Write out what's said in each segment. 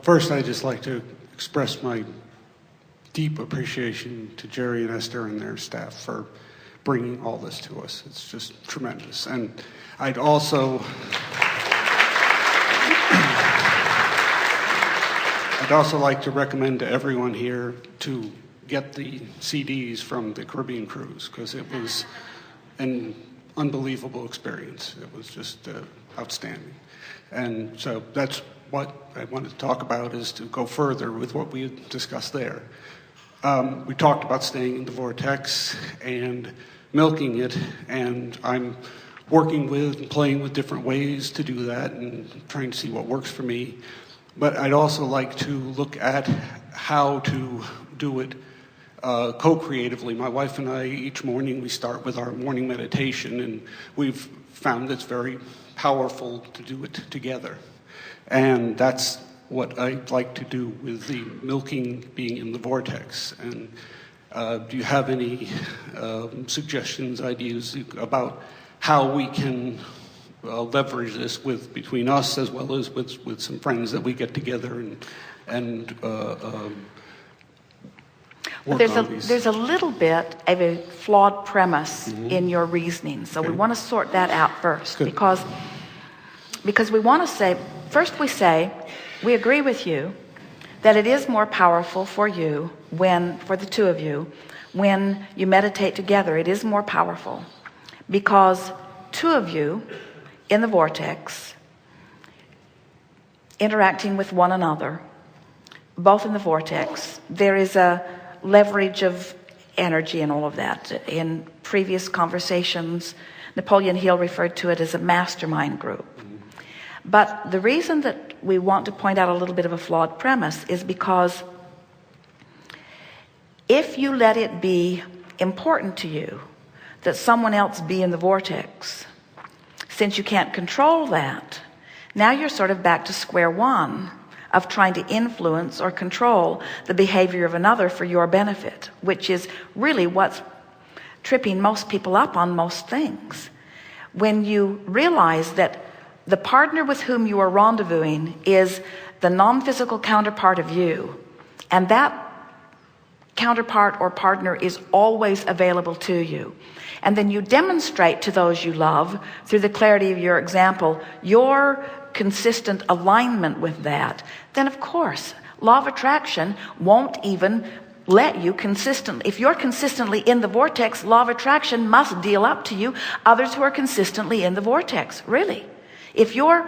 First, I'd just like to express my deep appreciation to Jerry and Esther and their staff for bringing all this to us. It's just tremendous. And I'd also like to recommend to everyone here to get the CDs from the Caribbean cruise, because it was an unbelievable experience. It was just outstanding. And so that's what I wanted to talk about, is to go further with what we had discussed there. We talked about staying in the vortex and milking it, and I'm working with and playing with different ways to do that and trying to see what works for me. But I'd also like to look at how to do it co-creatively. My wife and I, each morning, we start with our morning meditation, and we've found it's very powerful to do it together. And that's what I'd like to do with the milking being in the vortex. And do you have any suggestions, ideas about how we can leverage this between us as well as with some friends that we get together and work on these? There's a little bit of a flawed premise in your reasoning. So we want to sort that out first. Good. Because we want to say, first we say, we agree with you that it is more powerful for you for the two of you, when you meditate together. It is more powerful because two of you in the vortex, interacting with one another, both in the vortex, there is a leverage of energy and all of that. In previous conversations, Napoleon Hill referred to it as a mastermind group. But the reason that we want to point out a little bit of a flawed premise is because if you let it be important to you that someone else be in the vortex, since you can't control that, now you're sort of back to square one of trying to influence or control the behavior of another for your benefit, which is really what's tripping most people up on most things. When you realize that the partner with whom you are rendezvousing is the non-physical counterpart of you, and that counterpart or partner is always available to you, and then you demonstrate to those you love, through the clarity of your example, your consistent alignment with that, then of course law of attraction won't even let you consistently. If you're consistently in the vortex, law of attraction must deal up to you others who are consistently in the vortex. Really, if you're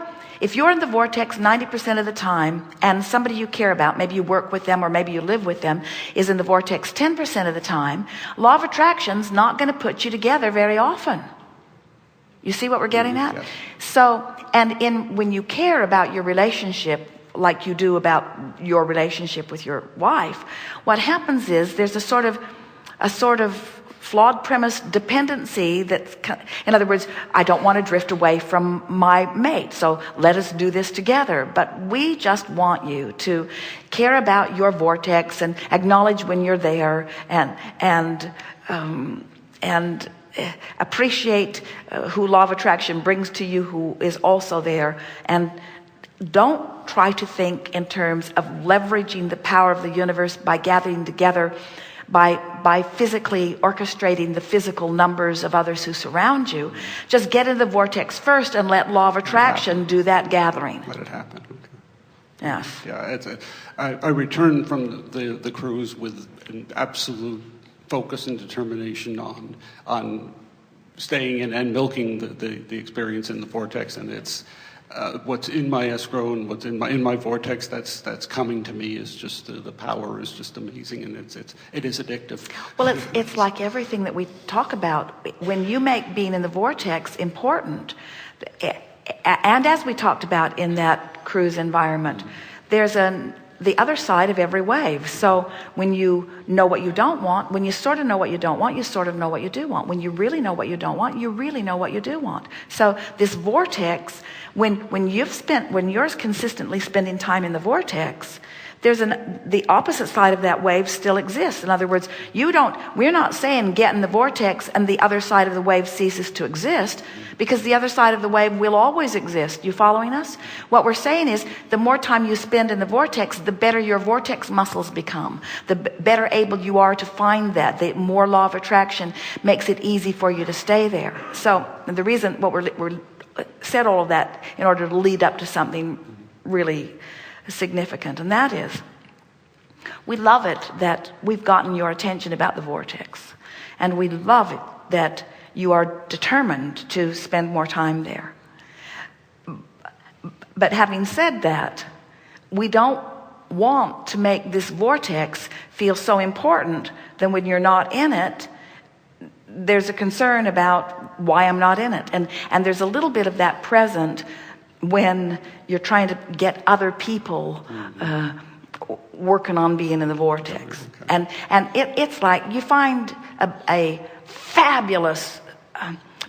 in the vortex 90% of the time, and somebody you care about, maybe you work with them or maybe you live with them, is in the vortex 10% of the time, law of attraction's not going to put you together very often. You see what we're getting at? Yes. So, and when you care about your relationship like you do about your relationship with your wife, what happens is there's a sort of flawed premise dependency that's, in other words, I don't want to drift away from my mate, so let us do this together. But we just want you to care about your vortex and acknowledge when you're there, and appreciate who law of attraction brings to you, who is also there. And don't try to think in terms of leveraging the power of the universe by gathering together, by physically orchestrating the physical numbers of others who surround you. Just get in the vortex first and let law of attraction do that gathering. Let it happen. Okay. Yes. Yeah, I returned from the cruise with an absolute focus and determination on staying in and milking the experience in the vortex, and it's what's in my escrow and what's in my vortex that's coming to me is just the power is just amazing, and it is addictive. Well, it's like everything that we talk about. When you make being in the vortex important, and as we talked about in that cruise environment, there's the other side of every wave. So when you know what you don't want, when you sort of know what you don't want, you sort of know what you do want. When you really know what you don't want, you really know what you do want. So this vortex, when you're consistently spending time in the vortex, The opposite side of that wave still exists. In other words, we're not saying get in the vortex and the other side of the wave ceases to exist, because the other side of the wave will always exist. You following us? What we're saying is the more time you spend in the vortex, the better your vortex muscles become. The better able you are to find that. The more law of attraction makes it easy for you to stay there. So the reason we're said all of that in order to lead up to something really significant, and that is, we love it that we've gotten your attention about the vortex, and we love it that you are determined to spend more time there. But having said that, we don't want to make this vortex feel so important that when you're not in it, there's a concern about why I'm not in it, and there's a little bit of that present when you're trying to get other people working on being in the vortex. Okay. And it's like you find a fabulous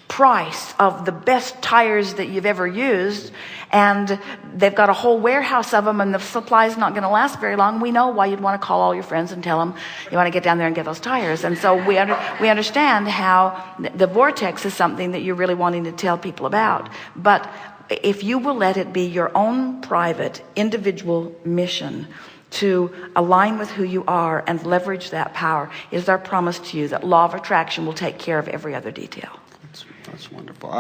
price of the best tires that you've ever used, and they've got a whole warehouse of them, and the supply's not going to last very long. We know why you'd want to call all your friends and tell them you want to get down there and get those tires. And so we understand how the vortex is something that you're really wanting to tell people about. But if you will let it be your own private, individual mission to align with who you are and leverage that power, it is our promise to you that law of attraction will take care of every other detail. That's wonderful.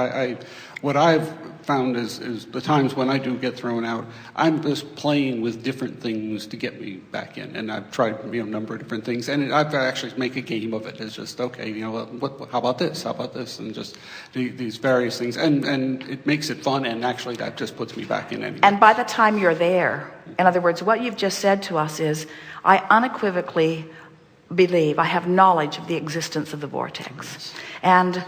What I've found is the times when I do get thrown out, I'm just playing with different things to get me back in. And I've tried a number of different things, and I've actually make a game of it. It's just, okay, how about this? How about this? And just these various things. And it makes it fun, and actually that just puts me back in anyway. And by the time you're there, in other words, what you've just said to us is, I unequivocally believe, I have knowledge of the existence of the vortex. And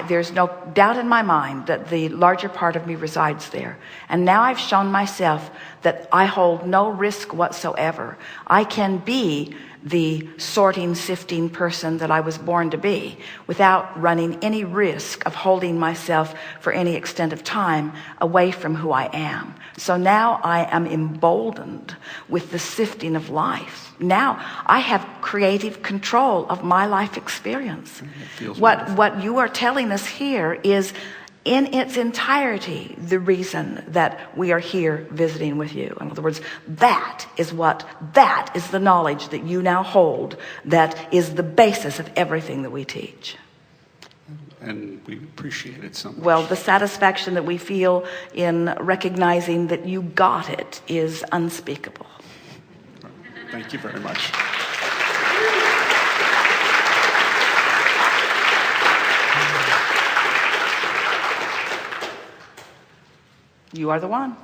there's no doubt in my mind that the larger part of me resides there. And now I've shown myself that I hold no risk whatsoever. I can be the sorting, sifting person that I was born to be without running any risk of holding myself for any extent of time away from who I am. So now I am emboldened with the sifting of life. Now I have creative control of my life experience. What you are telling us here is in its entirety the reason that we are here visiting with you. In other words, that is the knowledge that you now hold, that is the basis of everything that we teach. And we appreciate it so much. Well, the satisfaction that we feel in recognizing that you got it is unspeakable. Thank you very much. You are the one.